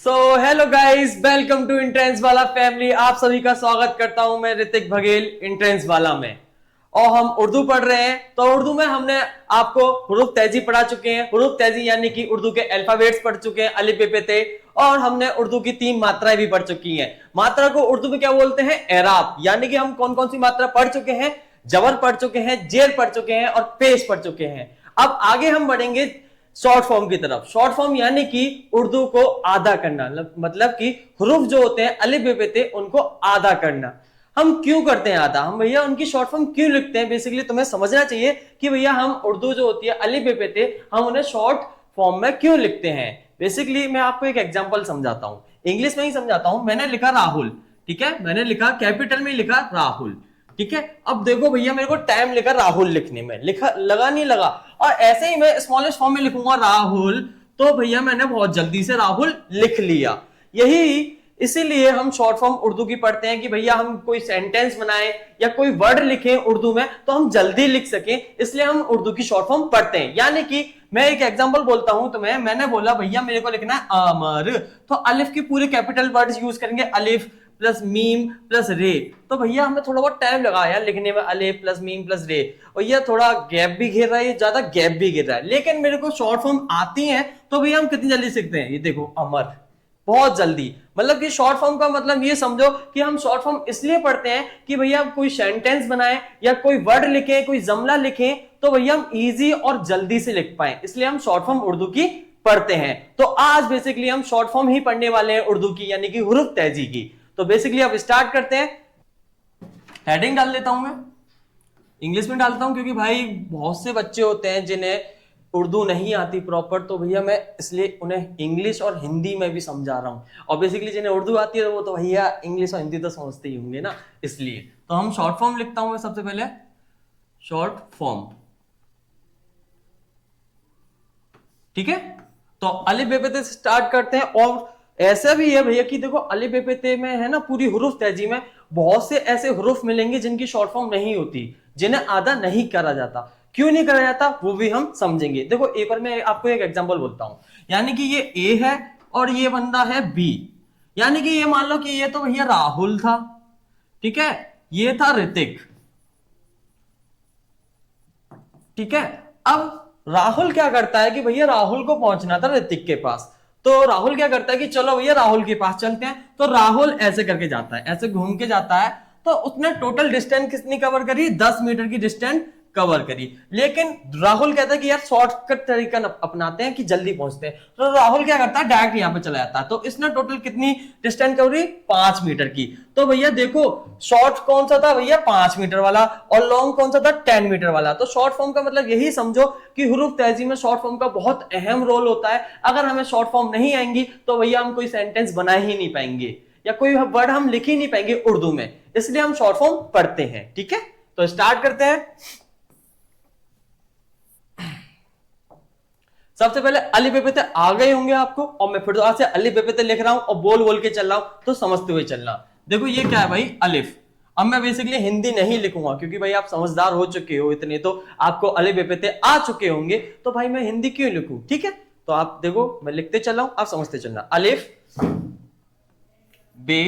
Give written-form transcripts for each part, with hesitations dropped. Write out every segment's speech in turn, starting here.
So hello guys, welcome to entrance वाला family. आप सभी का स्वागत करता हूं मैं ऋतिक बघेल एंट्रेंस वाला में। और हम उर्दू पढ़ रहे हैं। तो उर्दू में हमने आपको हुरूफ तहजी पढ़ा चुके हैं। हुरूफ तहजी यानी कि उर्दू के अल्फाबेट्स पढ़ चुके हैं, अलिफ बे पे ते। और हमने उर्दू की 3 मात्राएं भी पढ़ चुकी हैं। मात्रा को उर्दू में क्या बोलते हैं? एराब। यानी कि हम कौन कौन सी मात्रा पढ़ चुके हैं? जबर पढ़ चुके हैं, जेर पढ़ चुके हैं और पेश पढ़ चुके हैं। अब आगे हम बढ़ेंगे शॉर्ट फॉर्म की तरफ। शॉर्ट फॉर्म यानी कि उर्दू को आधा करना, मतलब कि हुरूफ जो होते हैं अलिफ बे पे ते उनको आधा करना। हम क्यों करते हैं आधा? हम भैया उनकी शॉर्ट फॉर्म क्यों लिखते हैं? बेसिकली तुम्हें समझना चाहिए कि भैया हम उर्दू जो होती है अलिफ बे पे ते, हम उन्हें शॉर्ट फॉर्म में क्यों लिखते हैं। बेसिकली मैं आपको एक एग्जांपल समझाता हूं, इंग्लिश में ही समझाता हूं। मैंने लिखा राहुल, ठीक है, मैंने लिखा कैपिटल में लिखा राहुल, ठीक है। अब देखो भैया, मेरे को टाइम लिखा राहुल लिखने में, लिखा लगा नहीं लगा। और ऐसे ही मैं स्मॉलेस्ट फॉर्म में लिखूंगा राहुल, तो भैया मैंने बहुत जल्दी से राहुल लिख लिया। यही इसीलिए हम शॉर्ट फॉर्म उर्दू की पढ़ते हैं कि भैया हम कोई सेंटेंस बनाए या कोई वर्ड लिखें उर्दू में तो हम जल्दी लिख सकें, इसलिए हम उर्दू की शॉर्ट फॉर्म पढ़ते हैं। यानी कि मैं एक एग्जांपल बोलता हूं तुम्हें, मैंने बोला भैया मेरे को लिखना है अमर, तो अलिफ की पूरे कैपिटल वर्ड्स यूज करेंगे, अलिफ प्लस मीम प्लस रे। तो भैया हमें थोड़ा बहुत टाइम लगा यार लिखने में, अलिफ प्लस मीम प्लस रे, और ये थोड़ा गैप भी घेर रहा है, ज्यादा गैप भी घेर रहा है, लेकिन मेरे को शॉर्ट फॉर्म आती है तो भैया हम कितनी जल्दी सीखते हैं। ये देखो अमर, बहुत जल्दी। मतलब कि शॉर्ट फॉर्म का मतलब ये समझो कि हम शॉर्ट फॉर्म इसलिए पढ़ते हैं कि भैया कोई सेंटेंस बनाए या कोई वर्ड लिखे, कोई जमला लिखे, तो भैया हम इजी और जल्दी से लिख पाए, इसलिए हम शॉर्ट फॉर्म उर्दू की पढ़ते हैं। तो आज बेसिकली हम शॉर्ट फॉर्म ही पढ़ने वाले हैं उर्दू की, यानी कि हुरूफ तहजी की। तो बेसिकली अब स्टार्ट करते हैं। हेडिंग डाल देता हूं मैं, इंग्लिश में डालता हूं, क्योंकि भाई बहुत से बच्चे होते हैं जिन्हें उर्दू नहीं आती प्रॉपर, तो भैया मैं इसलिए उन्हें इंग्लिश और हिंदी में भी समझा रहा हूं। और बेसिकली जिन्हें उर्दू आती है वो तो भैया इंग्लिश और हिंदी तो समझते ही होंगे ना, इसलिए। तो हम शॉर्ट फॉर्म लिखता हूं मैं सबसे पहले, शॉर्ट फॉर्म, ठीक है। तो अलिफ बे पे ते से स्टार्ट करते हैं। और ऐसा भी है भैया कि देखो अलिफ बे पे ते में है ना, पूरी हुरूफ तहजी में बहुत से ऐसे हुरूफ मिलेंगे जिनकी शॉर्ट फॉर्म नहीं होती, जिन्हें आधा नहीं करा जाता। क्यों नहीं करा जाता वो भी हम समझेंगे। देखो एक बार मैं आपको एक एग्जांपल बोलता हूं, यानी कि ये ए है और ये बंदा है बी। यानी कि ये मान लो कि ये तो भैया राहुल था, ठीक है, ये था ऋतिक, ठीक है। अब राहुल क्या करता है कि भैया राहुल को पहुंचना था ऋतिक के पास, तो राहुल क्या करता है कि चलो भैया राहुल के पास चलते हैं। तो राहुल ऐसे करके जाता है, ऐसे घूम के जाता है, तो उसने टोटल डिस्टेंस कितनी कवर करी? 10 मीटर की डिस्टेंस कवर करी। लेकिन राहुल कहता है कि यार शॉर्टकट तरीका अपनाते हैं कि जल्दी पहुंचते हैं, तो राहुल क्या करता है डायरेक्ट यहां पे चला जाता है। तो इसने टोटल कितनी डिस्टेंस कवर करी? 5 मीटर की। तो भैया देखो शॉर्ट कौन सा था भैया? 5 मीटर वाला। और लॉन्ग कौन सा था? 10 मीटर वाला। तो शॉर्ट फॉर्म का मतलब यही समझो कि हुरूफ तहजीब में शॉर्ट फॉर्म का बहुत अहम रोल होता है। अगर हमें शॉर्ट फॉर्म नहीं आएंगी तो भैया हम कोई सेंटेंस बना ही नहीं पाएंगे या कोई वर्ड हम लिख ही नहीं पाएंगे उर्दू में, इसलिए हम शॉर्ट फॉर्म पढ़ते हैं, ठीक है। तो स्टार्ट करते हैं। सबसे पहले अलिफ बे पे ते आ गए होंगे आपको, और मैं फिर दोबारा से अलिफ बे पे ते लिख रहा हूं और बोल बोल के चल रहा हूं, तो समझते हुए चलना। देखो ये क्या है भाई? अलिफ। अब मैं बेसिकली हिंदी नहीं लिखूंगा क्योंकि भाई आप समझदार हो चुके हो इतने, तो आपको अलिफ बे पे ते आ चुके होंगे, तो भाई मैं हिंदी क्यों लिखूं, ठीक है। तो आप देखो मैं लिखते चल रहा हूं, आप समझते चलना। अलिफ बे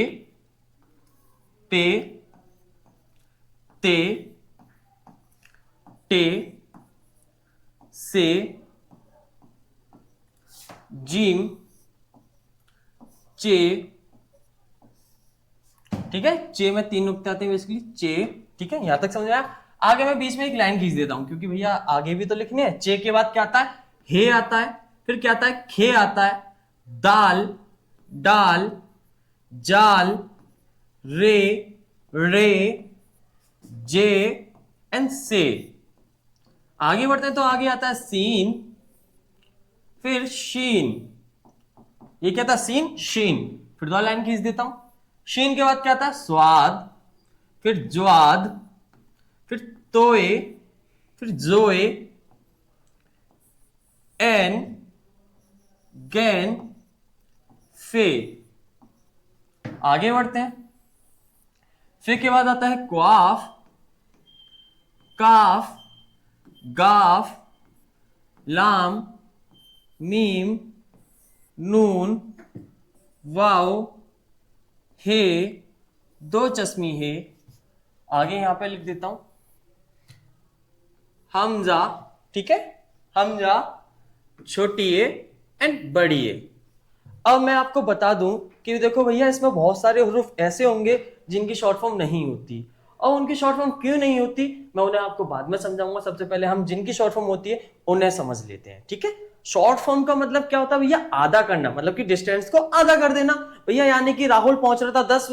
पे ते टे से जीम चे, ठीक है। चे में 3 नुक्ते आते हैं बेसिकली, चे, ठीक है, यहां तक समझ आया। आगे मैं बीच में एक लाइन खींच देता हूं क्योंकि भैया आगे भी तो लिखने हैं। चे के बाद क्या आता है? हे आता है, फिर क्या आता है? खे आता है, दाल, डाल, जाल, रे, रे, जे एंड से। आगे बढ़ते हैं तो आगे आता है सीन, फिर शीन। ये क्या था? सीन शीन। फिर दो लाइन खींच देता हूं। शीन के बाद क्या था? स्वाद, फिर ज्वाद, फिर तोए, फिर जोए, एन, गैन, फे। आगे बढ़ते हैं। फे के बाद आता है क्वाफ, काफ, गाफ, लाम, मीम, नून, वाव, हे, दो चश्मी है। आगे यहां पे लिख देता हूं हमजा, ठीक है, हमजा, छोटी ए एंड बड़ी ए। अब मैं आपको बता दूं कि देखो भैया इसमें बहुत सारे हरूफ ऐसे होंगे जिनकी शॉर्ट फॉर्म नहीं होती, और उनकी शॉर्ट फॉर्म क्यों नहीं होती मैं उन्हें आपको बाद में समझाऊंगा। सबसे पहले हम जिनकी शॉर्ट फॉर्म होती है उन्हें समझ लेते हैं, ठीक है। शॉर्ट फॉर्म का मतलब क्या होता है भैया, आधा करना, मतलब कि डिस्टेंस को आधा कर देना भैया। यानी कि राहुल पहुंच रहा था 10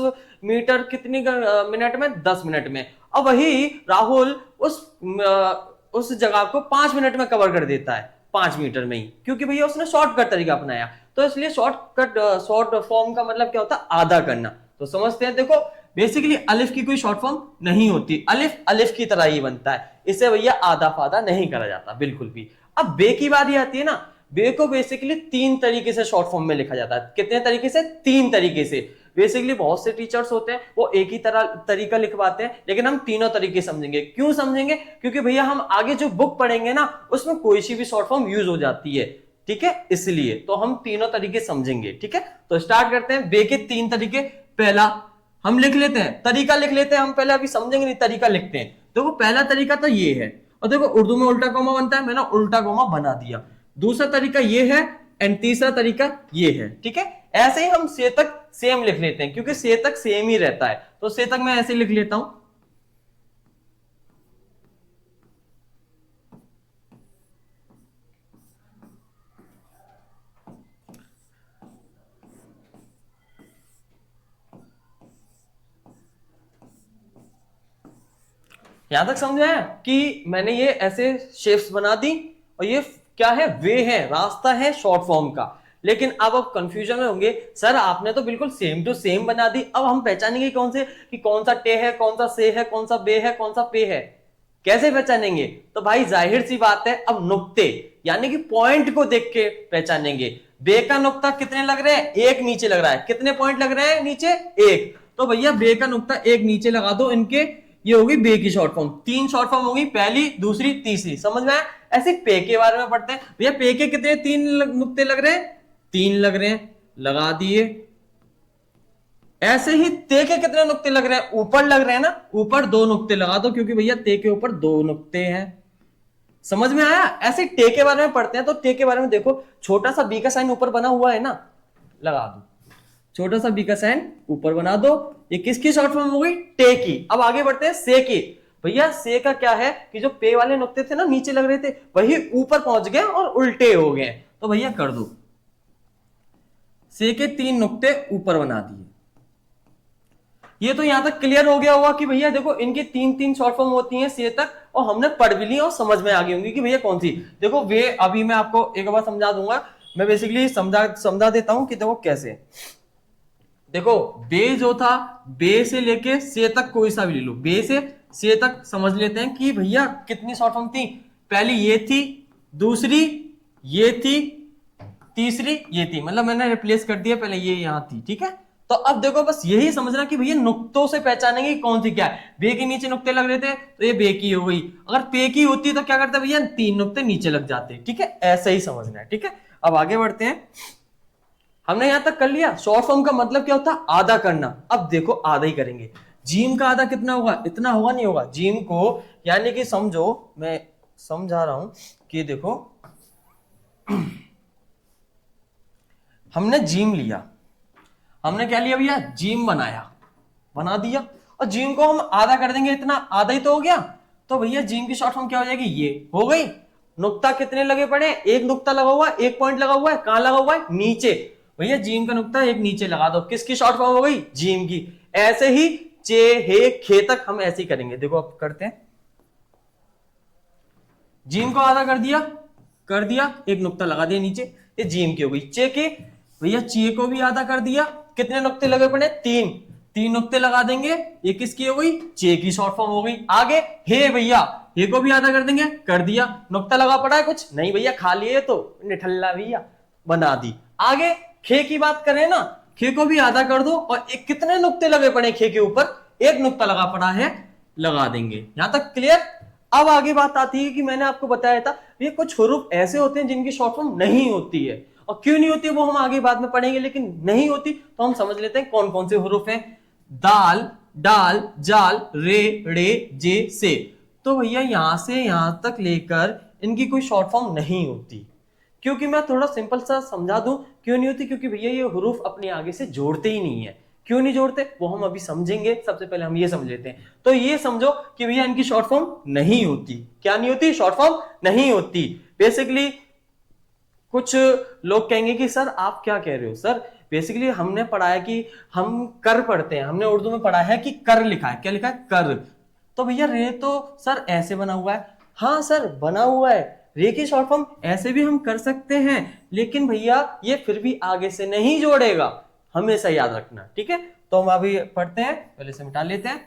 मीटर कितनी मिनट में, 10 मिनट में। अब वही राहुल उस जगह को 5 मिनट में कवर कर देता है, 5 मीटर में ही, क्योंकि भैया उसने शॉर्टकट तरीका अपनाया। तो इसलिए शॉर्ट फॉर्म का मतलब क्या होता है, आधा करना। तो समझते हैं, देखो बेसिकली अलिफ की कोई शॉर्ट फॉर्म नहीं होती, अलिफ अलिफ की तरह ही बनता है, इसे भैया आधा फादा नहीं करा जाता बिल्कुल भी। अब बे की बारी आती है ना, बे को बेसिकली 3 तरीके से शॉर्ट फॉर्म में लिखा जाता है। कितने तरीके से, 3 तरीके से। बेसिकली बहुत से टीचर्स होते हैं वो एक ही तरीका लिखवाते हैं, लेकिन हम तीनों तरीके समझेंगे। क्यों समझेंगे, क्योंकि भैया हम आगे जो बुक पढ़ेंगे ना उसमें कोई सी भी शॉर्ट फॉर्म यूज हो जाती है, ठीक है, इसलिए तो हम तीनों तरीके समझेंगे, ठीक है। तो स्टार्ट करते हैं, बे के 3 तरीके। पहला हम लिख लेते हैं, तरीका लिख लेते हैं हम पहले, अभी समझेंगे नहीं, तरीका लिखते हैं। देखो पहला तरीका तो ये है, और देखो उर्दू में उल्टा कोमा बनता है, मैंने उल्टा कोमा बना दिया। दूसरा तरीका ये है एंड तीसरा तरीका ये है, ठीक है। ऐसे ही हम से तक सेम लिख लेते हैं, क्योंकि से तक सेम ही रहता है, तो से तक मैं ऐसे लिख लेता हूं। यहां तक समझ आया कि मैंने ये ऐसे शेप्स बना दी, और ये क्या है, वे है, रास्ता है शॉर्ट फॉर्म का। लेकिन अब आप कंफ्यूजन में होंगे, सर आपने तो बिल्कुल सेम टू सेम बना दी, अब हम पहचानेंगे कौन से, कि कौन सा टे है, कौन सा से है, कौन सा बे है, कौन सा पे है, कैसे पहचानेंगे। तो भाई जाहिर सी बात है, अब नुक्ते यानी कि पॉइंट को देख के पहचानेंगे। बे का नुक्ता कितने लग रहे हैं, एक नीचे लग रहा है, कितने पॉइंट लग रहे हैं नीचे, एक। तो भैया बे का नुक्ता एक नीचे लगा दो इनके, ये होगी बे की शॉर्ट फॉर्म। 3 शॉर्ट फॉर्म होगी, पहली, दूसरी, तीसरी, समझ में आया। ऐसे पे के बारे में पढ़ते हैं भैया, पे के कितने 3 नुक्ते लग रहे हैं, 3 लग रहे हैं, लगा दिए। ऐसे ही ते के कितने नुक्ते लग रहे हैं, ऊपर लग रहे हैं ना, ऊपर 2 नुक्ते लगा दो, क्योंकि भैया ते के ऊपर 2 नुक्ते हैं। समझ में आया। ऐसे टे के बारे में पढ़ते हैं, तो टे के बारे में देखो, छोटा सा बी का साइन ऊपर बना हुआ है ना, लगा दो, छोटा सा बी का साइन ऊपर बना दो। ये किसकी शॉर्ट फॉर्म हो गई, टे की। अब आगे बढ़ते हैं से की। भैया से का क्या है कि जो पे वाले नुक्ते थे ना नीचे लग रहे थे, वही ऊपर पहुंच गए और उल्टे हो गए, तो भैया कर दो, से के 3 नुक्ते ऊपर बना दिए। ये तो यहां तक क्लियर हो गया होगा कि भैया देखो इनकी 3 शॉर्ट फॉर्म होती हैं से तक, और हमने पढ़ भी ली और समझ में आ गई होंगी कि भैया कौन सी। देखो वे अभी मैं आपको एक बार समझा दूंगा, मैं बेसिकली समझा देता हूं कि देखो कैसे। देखो बे जो था, बे से लेके से तक कोई सा भी ले लो, बे से तक समझ लेते हैं कि भैया कितनी शॉर्ट फॉर्म थी। पहली ये थी, दूसरी ये थी, तीसरी ये थी, मतलब मैंने रिप्लेस कर दिया, पहले ये यहां थी, ठीक है। तो अब देखो बस यही समझना कि भैया नुक्तों से पहचानेंगे कौन सी क्या है। बे के नीचे नुक्ते लग रहे थे तो ये बे की हो गई, अगर पे की होती तो क्या करते भैया, 3 नुक्ते नीचे लग जाते, ठीक है। ऐसे ही समझना है, ठीक है। अब आगे बढ़ते हैं, हमने यहां तक कर लिया। शॉर्ट फॉर्म का मतलब क्या होता है, आधा करना। अब देखो आधा ही करेंगे, जीम का आधा कितना होगा, इतना होगा, नहीं होगा जीम को, यानी कि समझो, मैं समझा रहा हूं कि देखो हमने जीम लिया, हमने क्या लिया भैया, जीम बनाया, बना दिया, और जीम को हम आधा कर देंगे, इतना आधा ही तो हो गया। तो भैया जीम की शॉर्ट फॉर्म क्या हो जाएगी, ये हो गई। नुक्ता कितने लगे पड़े, एक नुक्ता लगा हुआ है, एक पॉइंट लगा हुआ है, कहां लगा हुआ है, नीचे। भैया जीम का नुक्ता एक नीचे लगा दो, किसकी शॉर्ट फॉर्म हो गई, जीम की। ऐसे ही चे हे खे तक हम ऐसे ही करेंगे। देखो अब करते हैं, जीम को आधा कर दिया, एक नुक्ता लगा दिया नीचे, ये जीम की हो गई। चे के भैया चे को भी आधा कर दिया, कितने नुक्ते लगे पड़े, 3 नुक्ते लगा देंगे, ये किसकी हो गई, चे की शॉर्ट फॉर्म हो गई। आगे हे भैया, हे को भी आधा कर देंगे, कर दिया, नुक्ता लगा पड़ा है कुछ नहीं भैया, खाली है तो निठल्ला भैया बना दी। आगे खे की बात करें ना, खे को भी आधा कर दो, और एक कितने नुक्ते लगे पड़े खे के ऊपर, एक नुक्ता लगा पड़ा है, लगा देंगे। यहां तक क्लियर। अब आगे बात आती है कि मैंने आपको बताया था ये कुछ हुरूफ ऐसे होते हैं जिनकी शॉर्ट फॉर्म नहीं होती है, और क्यों नहीं होती वो हम आगे बाद में पढ़ेंगे, लेकिन नहीं होती तो हम समझ लेते हैं कौन कौन से हरूफ हैं। दाल, डाल, जाल, रे, रे, जे, से। तो भैया यहां से यहां तक लेकर इनकी कोई शॉर्ट फॉर्म नहीं होती। क्योंकि मैं थोड़ा सिंपल सा समझा दूं क्यों नहीं होती, क्योंकि भैया ये हरूफ अपने आगे से जोड़ते ही नहीं है। क्यों नहीं जोड़ते वो हम अभी समझेंगे, सबसे पहले हम ये समझ लेते हैं। तो ये समझो कि भैया इनकी शॉर्ट फॉर्म नहीं होती। क्या नहीं होती? शॉर्ट फॉर्म नहीं होती। बेसिकली कुछ लोग कहेंगे कि सर आप क्या कह रहे हो। सर बेसिकली हमने पढ़ा है कि हम कर पढ़ते हैं, हमने उर्दू में पढ़ा है कि कर लिखा है। क्या लिखा है? कर। तो भैया रे तो सर ऐसे बना हुआ है। हाँ सर बना हुआ है, रे की शॉर्ट फॉर्म ऐसे भी हम कर सकते हैं, लेकिन भैया ये फिर भी आगे से नहीं जोड़ेगा, हमेशा याद रखना। ठीक है, तो हम अभी पढ़ते हैं, पहले से मिटा लेते हैं।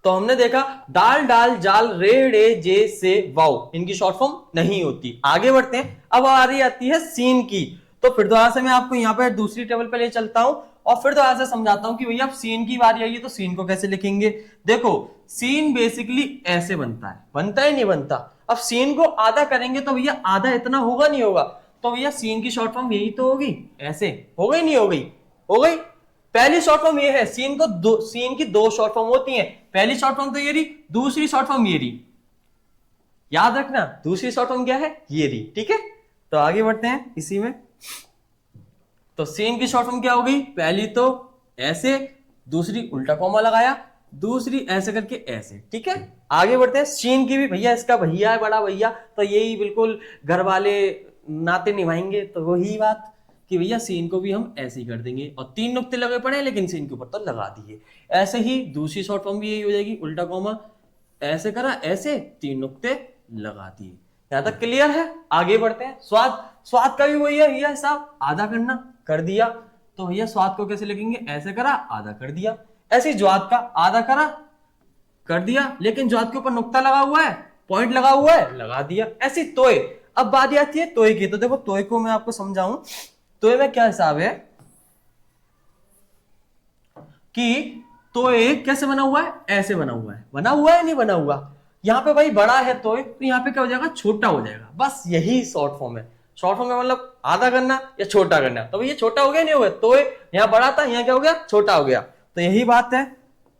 तो हमने देखा दाल, डाल, जाल, रे, रे, जे, से, वाओ, इनकी शॉर्ट फॉर्म नहीं होती। आगे बढ़ते हैं, अब आ रही आती है सीन की। तो फिर दोबारा से मैं आपको यहाँ पे दूसरी टेबल पे ले चलता हूं और फिर दोबारा से समझाता हूं कि भैया अब सीन की बारी आई है तो सीन को कैसे लिखेंगे। देखो सीन बेसिकली ऐसे बनता है, बनता है नहीं बनता। अब सीन को आधा करेंगे तो भैया आधा इतना होगा नहीं होगा, तो भैया सीन की शॉर्ट फॉर्म यही तो होगी, ऐसे हो गई नहीं हो गई? हो गई। पहली शॉर्ट फॉर्म ये है, सीन की दो शॉर्ट फॉर्म होती हैं। पहली शॉर्ट फॉर्म तो ये रही, दूसरी शॉर्ट फॉर्म ये रही। याद रखना दूसरी शॉर्ट फॉर्म क्या है? ये रही। ठीक है, तो आगे बढ़ते हैं इसी में। तो सीन की शॉर्ट फॉर्म क्या हो गई? पहली तो ऐसे, दूसरी उल्टा कॉमा लगाया, दूसरी ऐसे करके ऐसे। ठीक है, आगे बढ़ते हैं। सीन की भी भैया इसका भैया है, बड़ा भैया, तो यही बिल्कुल घर वाले नाते निभाएंगे। तो वही बात कि भैया सीन को भी हम ऐसे ही कर देंगे, और तीन नुक्ते लगे पड़े हैं लेकिन सीन के ऊपर तो लगा दिए। ऐसे ही दूसरी शॉर्ट फॉर्म भी यही हो जाएगी, उल्टा कॉमा ऐसे करा, ऐसे तीन नुक्ते लगा दिए। यहां तक क्लियर है? आगे बढ़ते हैं। स्वाद, स्वाद का भी वही है भैया हिसाब, आधा करना, कर दिया। तो भैया स्वाद को कैसे लिखेंगे? ऐसे करा, आधा कर दिया। ऐसे ही ज्वाद का आधा करा, कर दिया, लेकिन ज्वाद के ऊपर नुक्ता लगा हुआ है, पॉइंट लगा हुआ है, लगा दिया। ऐसी तोय। अब बात आती है तोय की। तो देखो तोय को मैं आपको समझाऊं, तोय में क्या हिसाब है कि तोय कैसे बना हुआ है? ऐसे बना हुआ है। बना हुआ है नहीं बना हुआ? यहां पे भाई बड़ा है तोय, तो यहां पे क्या हो जाएगा? छोटा हो जाएगा। बस यही शॉर्ट फॉर्म है। शॉर्ट फॉर्म में मतलब आधा करना या छोटा करना। तो ये छोटा हो गया नहीं हो गया? तो यहाँ बड़ा था, यहाँ क्या हो गया? छोटा हो गया। तो यही बात है।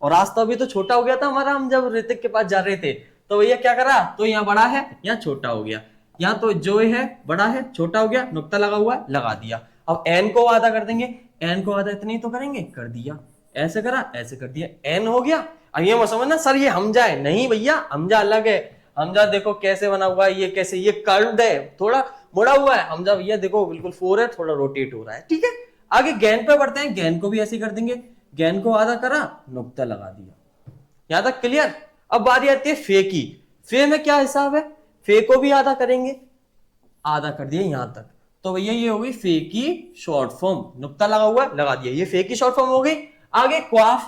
और रास्ता अभी तो छोटा हो गया था हमारा, हम जब ऋतिक के पास जा रहे थे। तो भैया क्या करा? तो यहाँ बड़ा है, यहाँ छोटा हो गया। यहाँ तो जो है बड़ा है, छोटा हो गया, नुक्ता लगा हुआ है, लगा दिया। अब एन को आधा कर देंगे, एन को आधा इतनी तो करेंगे, कर दिया। ऐसे करा, ऐसे कर दिया, एन हो गया। अब ये मत समझना सर ये हमजा है, नहीं भैया हमजा अलग है। हमजा देखो कैसे बना हुआ है, ये कैसे, ये कर्व्ड है, थोड़ा मुड़ा हुआ है। हमजा भैया देखो बिल्कुल 4 है, थोड़ा रोटेट हो रहा है। ठीक है, आगे गैन पे बढ़ते हैं। गैन को भी ऐसे कर देंगे, गैन को आधा करा, नुक्ता लगा दिया। यहां तक क्लियर? अब बारी आती है फे की। फे में क्या हिसाब है? फे को भी आधा करेंगे, आधा कर दिया यहां तक। तो भैया ये हो गई फे की शॉर्ट फॉर्म, नुक्ता लगा हुआ है, लगा दिया, ये फे की शॉर्ट फॉर्म हो गई। आगे क्वाफ,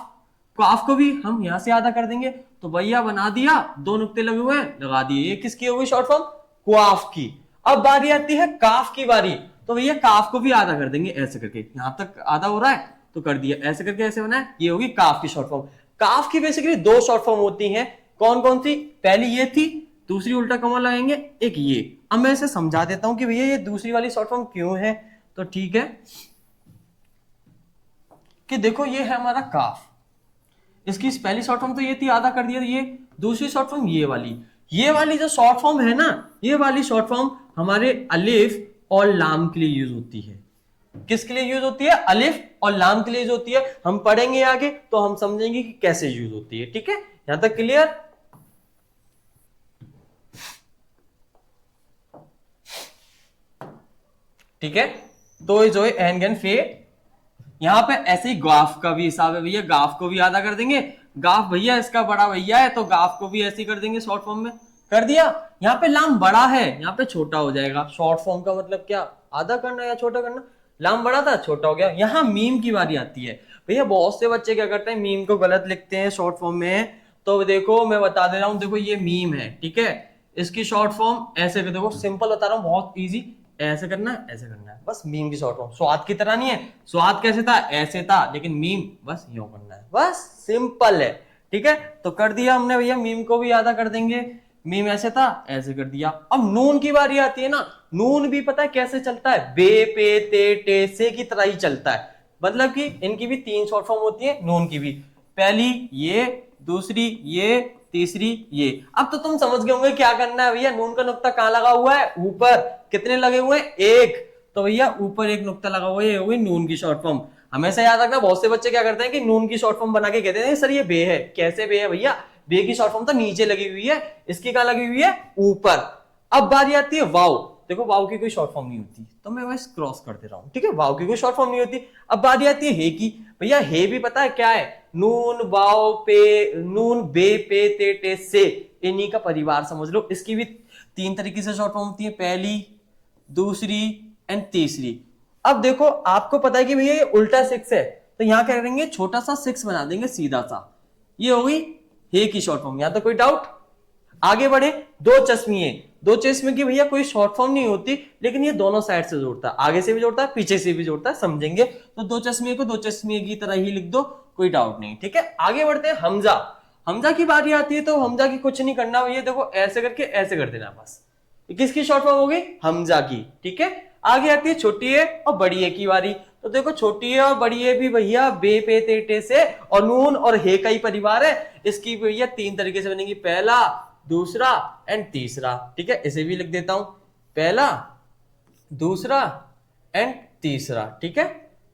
क्वाफ को भी हम यहां से आधा कर देंगे। तो भैया बना दिया, दो नुक्ते लगे हुए हैं, लगा दिए। ये किसकी हो गई शॉर्ट फॉर्म? क्वाफ की। अब बारी आती है काफ की बारी। तो भैया काफ को भी आधा कर देंगे, ऐसे करके। यहां तक आधा हो रहा है तो कर दिया, ऐसे करके ऐसे बना है। ये होगी काफ की शॉर्ट फॉर्म। काफ की बेसिकली दो शॉर्ट फॉर्म होती हैं। कौन कौन सी? पहली ये थी, दूसरी उल्टा कॉमा लगाएंगे, एक ये। अब मैं इसे समझा देता हूं कि भैया ये दूसरी वाली शॉर्ट फॉर्म क्यों है। तो ठीक है कि देखो ये है हमारा काफ, इसकी पहली शॉर्ट फॉर्म तो ये थी, आधा कर दिया। ये दूसरी शॉर्ट फॉर्म ये वाली जो शॉर्ट फॉर्म है ना, ये वाली शॉर्ट फॉर्म हमारे अलिफ और लाम के लिए यूज होती है। किसके लिए यूज होती है? अलिफ और लाम के लिए यूज होती है। हम पढ़ेंगे आगे तो हम समझेंगे कि कैसे यूज होती है। ठीक है, यहां तक क्लियर? ठीक है, तो जो है एन गैन फे, यहां पे ऐसे ही गाफ का भी हिसाब है भैया। गाफ को भी आधा कर देंगे। गाफ भैया इसका बड़ा भैया है, तो गाफ को भी ऐसे ही कर देंगे, शॉर्ट फॉर्म में कर दिया। यहाँ पे लाम बड़ा है, यहाँ पे छोटा हो जाएगा। शॉर्ट फॉर्म का मतलब क्या? आधा करना या छोटा करना। लाम बड़ा था, छोटा हो गया। यहाँ मीम की बारी आती है भैया। बहुत से बच्चे क्या करते हैं, मीम को गलत लिखते हैं शॉर्ट फॉर्म में। तो देखो मैं बता दे रहा हूं, देखो ये मीम है, ठीक है, इसकी शॉर्ट फॉर्म ऐसे कर, देखो सिंपल बता रहा हूँ, बहुत इजी। ऐसे करना है, ऐसे करना है, बस मीम की शॉर्ट फॉर्म। स्वाद की तरह नहीं है, स्वाद कैसे था? ऐसे था, लेकिन मीम बस यूं करना है, बस सिंपल है। ठीक है, तो कर दिया हमने भैया। मीम को भी आधा कर देंगे, मीम ऐसे था, ऐसे कर दिया। अब नून की बारी आती है ना, नून भी पता है कैसे चलता है, बे पे ते टे से की तरह ही चलता है। मतलब कि इनकी भी 3 शॉर्ट फॉर्म होती है, नून की भी। पहली ये, दूसरी ये, तीसरी ये। अब तो तुम समझ गए होंगे क्या करना है भैया। नून का नुक्ता कहां लगा हुआ है, ऊपर। कितने लगे हुए हैं, एक। तो भैया ऊपर एक नुक्ता लगा हुआ है, ये हो गई नून की शॉर्ट फॉर्म। हमेशा याद रखना, बहुत से बच्चे क्या करते हैं कि नून की शॉर्ट फॉर्म बना के कहते हैं सर ये बे है। कैसे बे है भैया, बे की शॉर्ट फॉर्म तो नीचे लगी हुई है, इसकी कहां लगी हुई है, ऊपर। अब बारी आती है वाव। देखो वाव की कोई शॉर्ट फॉर्म नहीं होती, तो मैं बस क्रॉस कर दे रहा हूं, ठीक है। वाव की कोई शॉर्ट फॉर्म नहीं होती। अब बारी आती है हे की। भैया हे भी पता है क्या है, नून वाव पे, नून बे पे ते टे से, इन्हीं का परिवार समझ लो। इसकी भी 3 तरीके से शॉर्ट फॉर्म होती है, पहली, दूसरी एंड तीसरी। अब देखो आपको पता है कि भैया ये उल्टा 6 है, तो यहां क्या करेंगे, छोटा सा 6 बना देंगे सीधा सा। ये हो गई हे की शॉर्ट फॉर्म। यहां तो कोई डाउट। आगे बढ़े, दो चश्मिए। दो चश्मे की भैया कोई शॉर्ट फॉर्म नहीं होती, लेकिन ये दोनों साइड से जोड़ता है, आगे से भी जोड़ता है, पीछे से भी जोड़ता है, समझेंगे। तो दो चश्मिए को दो चश्मिए की तरह ही लिख दो, कोई डाउट नहीं, ठीक है। आगे बढ़ते हैं हमजा। हमजा की बारी आती है, तो हमजा की कुछ नहीं करना भैया, देखो ऐसे करके ऐसे कर देना बस। किसकी शॉर्ट फॉर्म हो गई, हमजा की, ठीक है। आगे आती है छोटी ए और बड़ी ए की बारी। तो देखो छोटी ए और बड़ी ए भी भैया बे पे ते टे से और नून और हे का ही परिवार है। इसकी भैया 3 तरीके से बनेगी, पहला, दूसरा एंड तीसरा, ठीक है। इसे भी लिख देता हूं, पहला, दूसरा एंड तीसरा, ठीक है।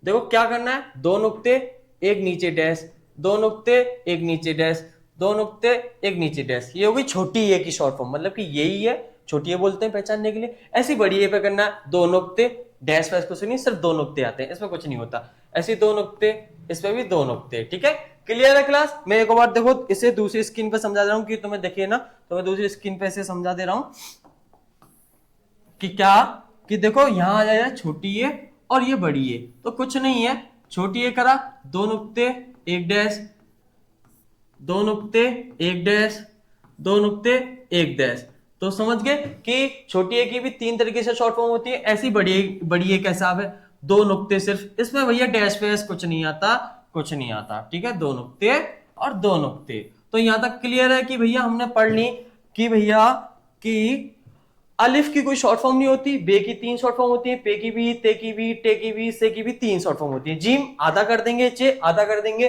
देखो क्या करना है, दो नुक्ते, एक नीचे डैश, दो नुक्ते, एक नीचे डैश, दो नुक्ते, एक नीचे डैश। ये होगी छोटी ए की शॉर्ट फॉर्म, मतलब कि यही है, छोटी ए बोलते हैं पहचानने के लिए। ऐसी बड़ी ए पे करना है, दो नुक्ते, डैश वैश कुछ नहीं, सिर्फ दो नुक्ते आते हैं, इसमें कुछ नहीं होता। ऐसे दो नुक्ते, इसमें भी दो नुक्ते, ठीक है। क्लियर है क्लास। मैं एक बार देखो इसे दूसरी स्क्रीन पे समझा दे रहा हूं कि तुम्हें देखिए ना, तो मैं दूसरी स्क्रीन पे इसे समझा दे रहा हूं कि क्या, कि देखो यहां आ जाएगा छोटी ए और ये बड़ी ए, तो कुछ नहीं है। छोटी ए करा, दो नुक्ते, एक डैश, दो नुक्ते, एक डैश, दो नुक्ते, एक डैश। तो समझ गए कि छोटी ए की भी 3 तरीके से शॉर्ट फॉर्म होती है। ऐसी बड़ी ए का हिसाब है, दो नुक्ते सिर्फ, इसमें भैया डैश वैश कुछ नहीं आता, कुछ नहीं आता, ठीक है। दो नुक्ते और दो नुक्ते। तो यहां तक क्लियर है कि भैया हमने पढ़ ली कि भैया कि अलिफ की कोई शॉर्ट फॉर्म नहीं होती, बे की 3 शॉर्ट फॉर्म होती है, पे की भी, ते की भी, टे की भी, से की भी 3 शॉर्ट फॉर्म होती है। जीम आधा कर देंगे, चे आधा कर देंगे,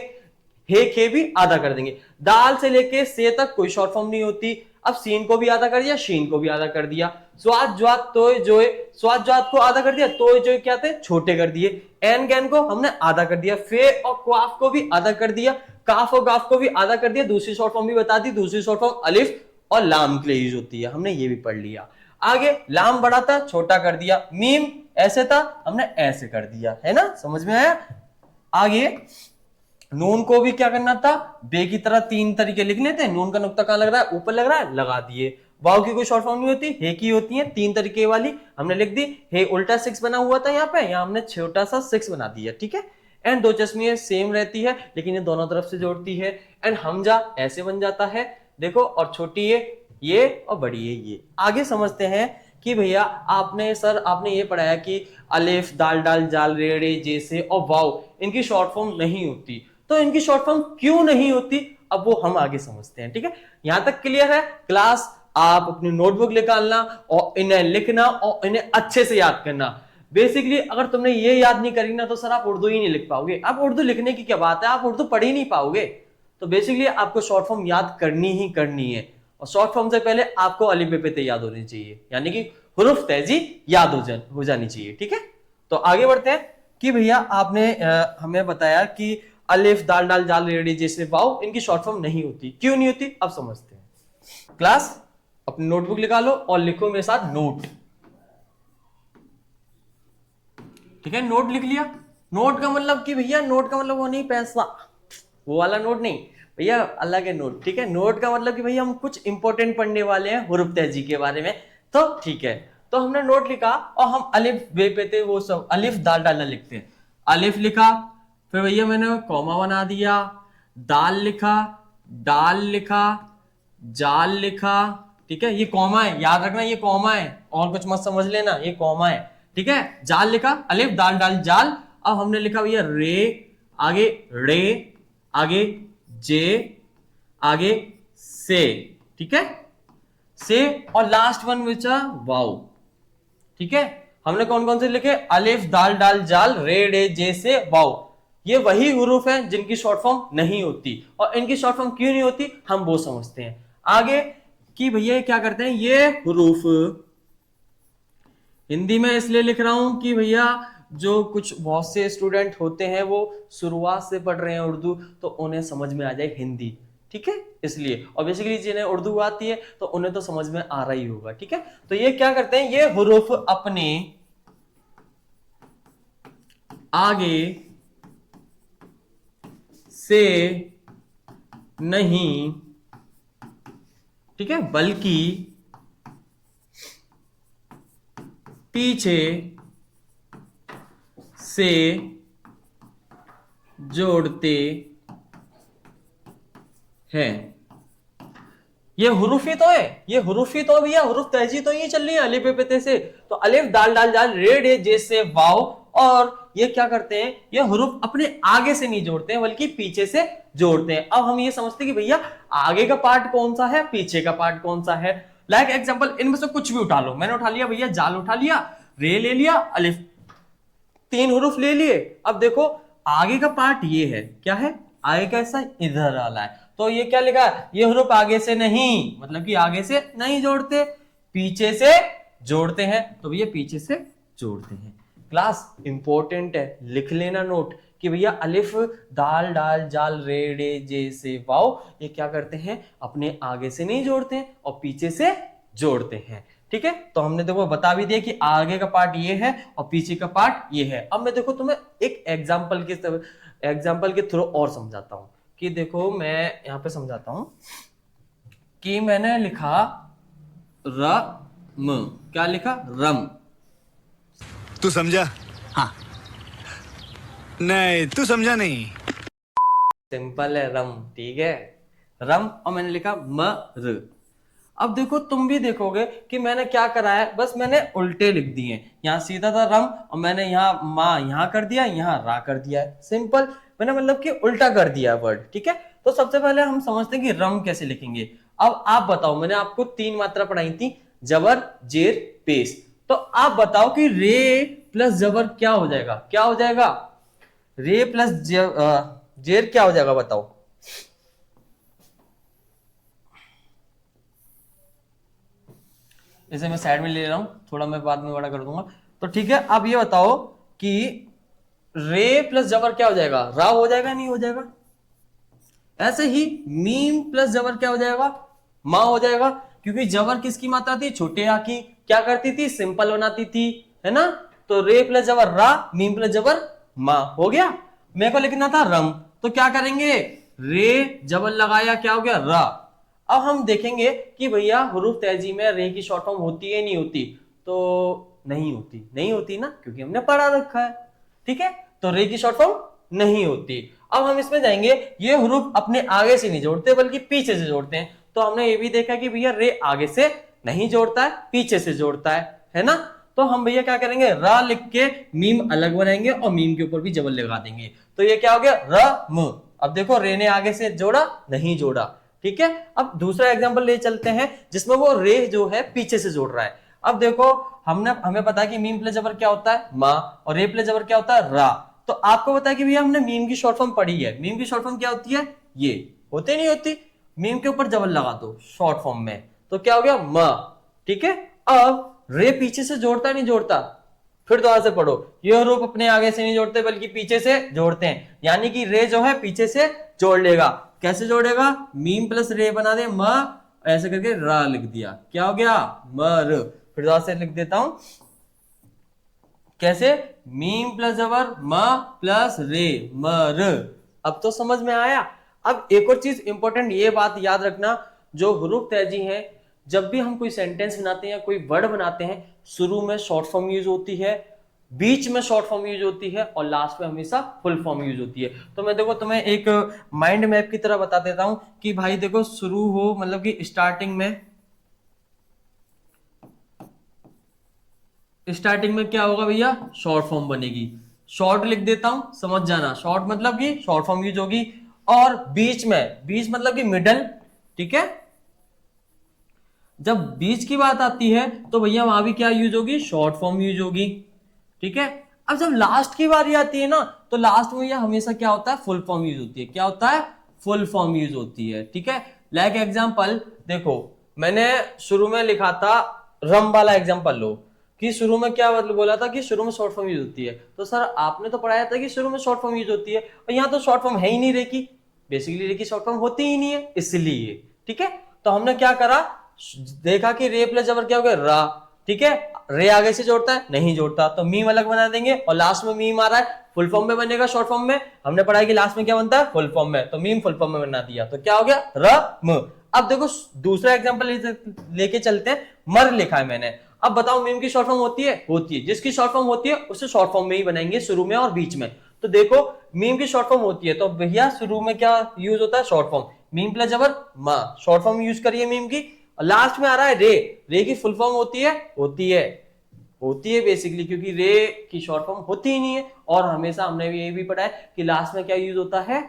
हे खे भी आधा कर देंगे। दाल से लेके से तक कोई शॉर्ट फॉर्म नहीं होती। अब सीन को भी आधा कर दिया, शीन को भी आधा कर दिया। स्वाद ज्वाद तोय जोय, स्वाद ज्वाद को आधा कर दिया, तोय जोय क्या थे, छोटे कर दिए। एन गैन को हमने आधा कर दिया, फे और क्वाफ को भी आधा कर दिया, काफ और गाफ को भी आधा कर दिया। दूसरी शॉर्ट फॉर्म भी बता दी, दूसरी शॉर्ट फॉर्म अलिफ और लाम के लिए यूज होती है, हमने ये भी पढ़ लिया। आगे लाम बड़ा था, छोटा कर दिया। मीम ऐसे था, हमने ऐसे कर दिया, है ना, समझ में आया। आगे नून को भी क्या करना था, बे की तरह 3 तरीके लिखने थे। नून का नुक्ता कहां लग रहा है, ऊपर लग रहा है, लगा दिए। वाव की कोई शॉर्ट फॉर्म नहीं होती, हे की होती है 3 तरीके वाली, हमने लिख दी। हे उल्टा 6 बना हुआ था यहाँ पे, यहाँ हमने छोटा सा 6 बना दिया, ठीक है। एंड दो चश्मियां सेम रहती है, लेकिन ये दोनों तरफ से जोड़ती है। एंड हमजा ऐसे बन जाता है, देखो, और छोटी ये और बड़ी ये। आगे समझते हैं कि भैया आपने सर आपने ये पढ़ाया कि अलिफ, दाल डाल जाल रेड़े जैसे और वाव इनकी शॉर्ट फॉर्म नहीं होती, तो इनकी शॉर्ट फॉर्म क्यों नहीं होती, अब वो हम आगे समझते हैं, ठीक है। यहां तक क्लियर है क्लास। आप अपनी नोटबुक निकालना और इन्हें लिखना और इन्हें अच्छे से याद करना। बेसिकली अगर तुमने ये याद नहीं करी ना, तो सर आप उर्दू ही नहीं लिख पाओगे। आप उर्दू लिखने की क्या बात है, आप उर्दू पढ़ ही नहीं पाओगे। तो बेसिकली आपको शॉर्ट फॉर्म याद करनी ही करनी है, और शॉर्ट फॉर्म से पहले आपको अलिफ बे पे ते याद होनी चाहिए, यानी कि हुरूफ तेजी याद हो जानी चाहिए, ठीक है। तो आगे बढ़ते हैं कि भैया आपने हमें बताया कि अलिफ, दाल डाल जाल रेडी जैसे वाव इनकी शॉर्ट फॉर्म नहीं होती, क्यों नहीं होती, अब समझते हैं। क्लास अपनी नोटबुक निकालो और लिखो मेरे साथ नोट, ठीक है। नोट लिख लिया। नोट का मतलब कि भैया, नोट का मतलब वो नहीं पैसा, वो वाला नोट नहीं भैया, अलग है नोट, ठीक है। नोट का मतलब कि भैया हम कुछ इंपॉर्टेंट पढ़ने वाले हैं हुरूफ तेजी के बारे में, तो ठीक है। तो हमने नोट लिखा और हम अलिफ बे पे ते वो सब अलिफ दाल डालना लिखते हैं। अलिफ लिखा, फिर भैया मैंने कॉमा बना दिया, दाल लिखा, डाल लिखा, जाल लिखा, ठीक है। ये कॉमा है, याद रखना ये कॉमा है, और कुछ मत समझ लेना, ये कॉमा है, ठीक है। जाल लिखा, अलिफ दाल डाल जाल। अब हमने लिखा भैया रे, आगे रे, आगे जे, आगे से, ठीक है। से, और लास्ट वन विच आ वाओ। ठीक है, हमने कौन कौन से लिखे, अलिफ दाल डाल जाल रे डे जे से वाओ। ये वही हुरूफ हैं जिनकी शॉर्ट फॉर्म नहीं होती, और इनकी शॉर्ट फॉर्म क्यों नहीं होती हम वो समझते हैं आगे। कि भैया क्या करते हैं, ये हुरूफ हिंदी में इसलिए लिख रहा हूं कि भैया जो कुछ बहुत से स्टूडेंट होते हैं वो शुरुआत से पढ़ रहे हैं उर्दू, तो उन्हें समझ में आ जाए हिंदी। ठीक है, इसलिए, और बेसिकली जिन्हें उर्दू आती है तो उन्हें तो समझ में आ रहा ही होगा। ठीक है, तो ये क्या करते हैं, ये हुरूफ अपने आगे से नहीं, ठीक है, बल्कि पीछे से जोड़ते हैं। ये हुरूफ ही तो है, ये हुरूफ ही तो भैया, हुरूफ तहजी तो ये चल रही है अलिफ बे पे से। तो अलिफ दाल डाल जाल रे डे जे से वाओ, और ये क्या करते हैं, ये हुरूफ अपने आगे से नहीं जोड़ते हैं बल्कि पीछे से जोड़ते हैं। अब हम ये समझते हैं कि भैया आगे का पार्ट कौन सा है, पीछे का पार्ट कौन सा है। लाइक एग्जांपल, इनमें से कुछ भी उठा लो, मैंने उठा लिया भैया जाल उठा लिया, रे ले लिया, अलिफ, 3 हुरूफ ले लिए। अब देखो आगे का पार्ट ये है, क्या है, आगे का ऐसा इधर वाला है, तो ये क्या लिखा है, ये हुरूफ आगे से नहीं, मतलब कि आगे से नहीं जोड़ते, पीछे से जोड़ते हैं। तो भैया पीछे से जोड़ते हैं। क्लास इंपॉर्टेंट है, लिख लेना नोट कि भैया अलिफ दाल डाल जाल रे डे जे से वाओ, ये क्या करते हैं, अपने आगे से नहीं जोड़ते हैं और पीछे से जोड़ते हैं। ठीक है, तो हमने देखो बता भी दिया कि आगे का पार्ट ये है और पीछे का पार्ट ये है। अब मैं देखो तुम्हें एक एग्जाम्पल के थ्रू और समझाता हूं कि देखो मैं यहां पे समझाता हूं कि मैंने लिखा रम, क्या लिखा, रम। तू समझा? हाँ। नहीं, तू समझा नहीं। सिंपल है रम, ठीक है, रम, और मैंने लिखा मर। अब देखो तुम भी देखोगे कि मैंने क्या करा है, बस मैंने उल्टे लिख दिए, यहाँ सीधा था रम और मैंने यहाँ माँ यहाँ कर दिया, यहाँ रा कर दिया है। सिंपल, मैंने मतलब कि उल्टा कर दिया वर्ड। ठीक है, तो सबसे पहले हम समझते हैं कि रम कैसे लिखेंगे। अब आप बताओ, मैंने आपको 3 मात्रा पढ़ाई थी, जबर जेर पेश, तो आप बताओ कि रे प्लस जबर क्या हो जाएगा, क्या हो जाएगा, रे प्लस जेर क्या हो जाएगा बताओ। इसे मैं साइड में ले रहा हूं, थोड़ा मैं बाद में बड़ा कर दूंगा। तो ठीक है, अब ये बताओ कि रे प्लस जबर क्या हो जाएगा, रा हो जाएगा नहीं हो जाएगा। ऐसे ही मीम प्लस जबर क्या हो जाएगा, मां हो जाएगा, क्योंकि जबर किसकी मात्रा थी, छोटे आ की, क्या करती थी, सिंपल बनाती थी, है ना। तो रे प्लस जबर रा, मीम प्लस जबर मां, हो गया। मेरे को लिखना था रम, तो क्या करेंगे, रे जबर लगाया, क्या हो गया, रा। अब हम देखेंगे कि भैया हुरूफ तहजी में रे की शॉर्ट फॉर्म होती है नहीं होती, तो नहीं होती, नहीं होती ना, क्योंकि हमने पढ़ा रखा है। ठीक है, तो रे की शॉर्ट फॉर्म नहीं होती। अब हम इसमें जाएंगे, ये हुरूफ अपने आगे से नहीं जोड़ते बल्कि पीछे से जोड़ते हैं। तो हमने ये भी देखा कि भैया रे आगे से नहीं जोड़ता है, पीछे से जोड़ता है ना। तो हम भैया क्या करेंगे, रा लिख के मीम अलग बनाएंगे और मीम के ऊपर भी जबर लगा देंगे, तो ये क्या हो गया, र म। अब देखो रे ने आगे से जोड़ा नहीं जोड़ा। ठीक है, अब दूसरा एग्जांपल ले चलते हैं जिसमें वो रे जो है पीछे से जोड़ रहा है। अब देखो हमें पता है कि मीम प्लस जबर क्या होता है, मां, और रे प्लस जबर क्या होता है, रा। तो आपको पता है कि भैया हमने मीम की शॉर्ट फॉर्म पढ़ी है, मीम की शॉर्ट फॉर्म क्या होती है, ये होती नहीं होती, मीम के ऊपर जबर लगा दो शॉर्ट फॉर्म में, तो क्या हो गया, म। ठीक है, अब रे पीछे से जोड़ता नहीं जोड़ता, फिर दोबारा से पढ़ो, ये हुरूफ अपने आगे से नहीं जोड़ते बल्कि पीछे से जोड़ते हैं, यानी कि रे जो है पीछे से जोड़ लेगा। कैसे जोड़ेगा, मीम प्लस रे बना दे म, ऐसे करके रा लिख दिया, क्या हो गया, मर। फिर दोबारा से लिख देता हूं, कैसे, मीम प्लस जबर म प्लस रे, मर। अब तो समझ में आया। अब एक और चीज इंपॉर्टेंट, ये बात याद रखना, जो हुरूफ तहजी है, जब भी हम कोई सेंटेंस बनाते हैं, कोई वर्ड बनाते हैं, शुरू में शॉर्ट फॉर्म यूज होती है, बीच में शॉर्ट फॉर्म यूज होती है और लास्ट में हमेशा फुल फॉर्म यूज होती है। तो मैं देखो तुम्हें एक माइंड मैप की तरह बता देता हूं कि भाई देखो शुरू हो, मतलब कि स्टार्टिंग में क्या होगा भैया, शॉर्ट फॉर्म बनेगी, शॉर्ट लिख देता हूं, समझ जाना, शॉर्ट मतलब कि शॉर्ट फॉर्म यूज होगी। और बीच मतलब कि मिडल, ठीक है, जब बीच की बात आती है तो भैया वहां भी क्या यूज होगी, शॉर्ट फॉर्म यूज होगी, ठीक है। अब जब लास्ट की बारी आती है ना तो लास्ट में यह हमेशा क्या होता है, फुल फॉर्म यूज होती है। क्या होता है, फुल फॉर्म यूज होती है, ठीक है। लाइक एग्जांपल देखो, मैंने शुरू में लिखा था रम वाला एग्जांपल लो, कि शुरू में क्या मतलब बोला था कि शुरू में शॉर्ट फॉर्म यूज होती है। तो सर आपने तो पढ़ाया था कि शुरू में शॉर्ट फॉर्म यूज होती है, और यहाँ तो शॉर्ट फॉर्म है ही नहीं reiki, basically reiki short form होती ही नहीं है, इसलिए ठीक है। तो हमने क्या करा, देखा कि रे प्लस जबर क्या हो गया, रा, ठीक है। रे आगे से जोड़ता है, नहीं जोड़ता, तो मीम अलग बना देंगे, और लास्ट में मीम आ रहा है, फुल फॉर्म में बनेगा शॉर्ट फॉर्म में, हमने पढ़ा कि लास्ट में क्या बनता है, फुल फॉर्म में, तो मीम फुल फॉर्म में बना दिया, तो क्या हो गया, र म। अब देखो दूसरा एग्जांपल लेके चलते हैं, मर लिखा है मैंने। अब बताओ मीम की शॉर्ट फॉर्म होती है, होती है। जिसकी शॉर्ट फॉर्म होती है उसे शॉर्ट फॉर्म में ही बनाएंगे, शुरू में और बीच में। तो देखो मीम की शॉर्ट फॉर्म होती है, तो भैया शुरू में क्या यूज होता है, शॉर्ट फॉर्म, मीम प्लस जबर मा, शॉर्ट फॉर्म यूज करिए मीम की। लास्ट में आ रहा है रे, रे की फुल फॉर्म होती है, होती है बेसिकली, क्योंकि रे की शॉर्ट फॉर्म होती ही नहीं है। और हमेशा हमने भी ये भी पढ़ा है कि लास्ट में क्या यूज होता है,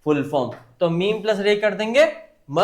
फुल फॉर्म, तो मीम प्लस रे कर देंगे म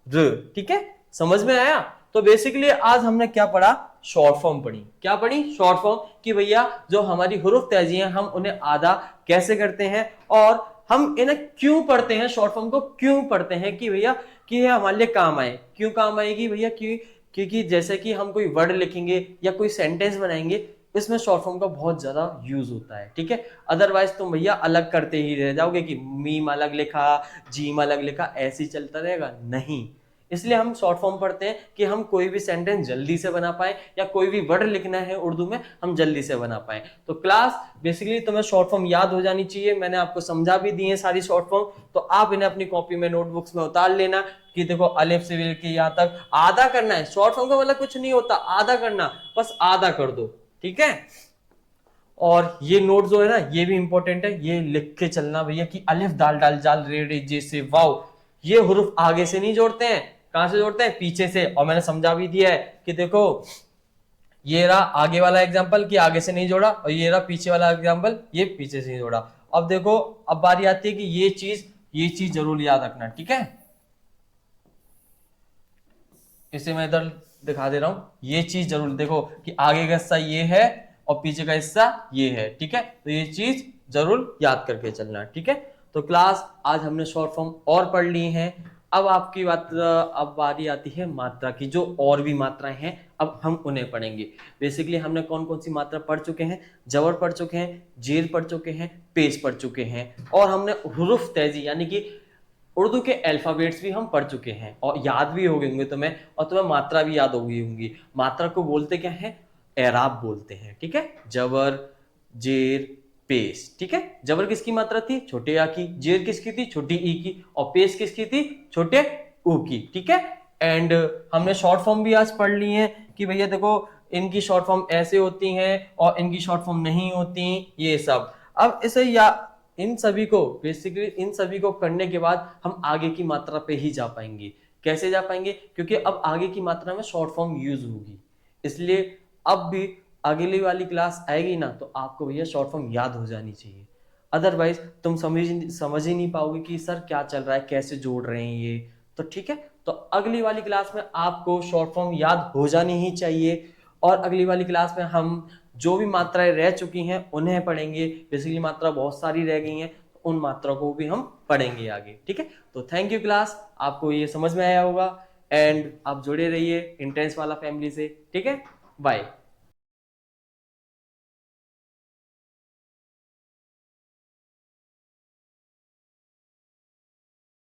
र, ठीक है। समझ में आया। तो बेसिकली आज हमने क्या पढ़ा, शॉर्ट फॉर्म पढ़ी। क्या पढ़ी, शॉर्ट फॉर्म, कि भैया जो हमारी हुरूफ तेजी है हम उन्हें आधा कैसे करते हैं, और हम इन्हें क्यों पढ़ते हैं, शॉर्ट फॉर्म को क्यों पढ़ते हैं, कि भैया कि ये हमारे लिए काम आए। क्यों काम आएगी भैया, क्योंकि जैसे कि हम कोई वर्ड लिखेंगे या कोई सेंटेंस बनाएंगे, इसमें शॉर्ट फॉर्म का बहुत ज्यादा यूज होता है, ठीक है। अदरवाइज तुम भैया अलग करते ही रह जाओगे कि मीम अलग लिखा, जीम अलग लिखा, ऐसे ही चलता रहेगा, नहीं। इसलिए हम शॉर्ट फॉर्म पढ़ते हैं कि हम कोई भी सेंटेंस जल्दी से बना पाए, या कोई भी वर्ड लिखना है उर्दू में हम जल्दी से बना पाए। तो क्लास बेसिकली तुम्हें शॉर्ट फॉर्म याद हो जानी चाहिए। मैंने आपको समझा भी दी है सारी शॉर्ट फॉर्म, तो आप इन्हें अपनी कॉपी में, नोटबुक्स में उतार लेना कि देखो अलिफ से लेके यहाँ तक आधा करना है। शॉर्ट फॉर्म का मतलब कुछ नहीं होता आधा करना, बस आधा कर दो, ठीक है। और ये नोट जो है ना, ये भी इंपॉर्टेंट है, ये लिख के चलना भैया कि अलिफ दाल डाल जाल रे रे जे से वाव, ये हुरूफ आगे से नहीं जोड़ते हैं, कहां से जोड़ते हैं, पीछे से। और मैंने समझा भी दिया है कि देखो ये रहा आगे वाला एग्जांपल कि आगे से नहीं जोड़ा, और ये रहा पीछे वाला एग्जांपल, ये पीछे से नहीं जोड़ा। अब देखो अब बारी आती है कि ये चीज जरूर याद रखना, ठीक है। इसे मैं इधर दिखा दे रहा हूं, ये चीज जरूर देखो कि आगे का हिस्सा ये है और पीछे का हिस्सा ये है, ठीक है। तो ये चीज जरूर याद करके चलना, ठीक है। तो क्लास आज हमने शॉर्ट फॉर्म और पढ़ ली हैं। अब आपकी बात, अब बारी आती है मात्रा की, जो और भी मात्राएं हैं अब हम उन्हें पढ़ेंगे। बेसिकली हमने कौन कौन सी मात्रा पढ़ चुके हैं, जबर पढ़ चुके हैं, जेर पढ़ चुके हैं, पेश पढ़ चुके हैं, और हमने हुरूफ तेजी यानी कि उर्दू के अल्फाबेट्स भी हम पढ़ चुके हैं, और याद भी हो गए होंगे तुम्हें, और तुम्हें मात्रा भी याद हो गई होंगी। मात्रा को बोलते क्या है, एराब बोलते हैं, ठीक है। जबर, जेर, पेश, ठीक है। जबर किसकी मात्रा थी, छोटे आ की, जेर किसकी थी, छोटी ई की, और पेश किसकी थी, छोटे ऊ की, ठीक है। एंड हमने शॉर्ट फॉर्म भी आज पढ़ ली है कि भैया देखो इनकी शॉर्ट फॉर्म ऐसे होती हैं और इनकी शॉर्ट फॉर्म नहीं होती, ये सब। अब इसे या इन सभी को बेसिकली इन सभी को करने के बाद हम आगे की मात्रा पे ही जा पाएंगे। कैसे जा पाएंगे, क्योंकि अब आगे की मात्रा में शॉर्ट फॉर्म यूज होगी, इसलिए अब भी अगली वाली क्लास आएगी ना तो आपको भैया शॉर्ट फॉर्म याद हो जानी चाहिए। अदरवाइज तुम समझ ही नहीं पाओगे कि सर क्या चल रहा है, कैसे जोड़ रहे हैं ये। तो ठीक है, तो अगली वाली क्लास में आपको शॉर्ट फॉर्म याद हो जानी ही चाहिए, और अगली वाली क्लास में हम जो भी मात्राएं रह चुकी हैं उन्हें पढ़ेंगे। बेसिकली मात्रा बहुत सारी रह गई हैं, तो उन मात्रा को भी हम पढ़ेंगे आगे, ठीक है। तो थैंक यू क्लास, आपको ये समझ में आया होगा, एंड आप जुड़े रहिए इंट्रेंस वाला फैमिली से, ठीक है। बाय।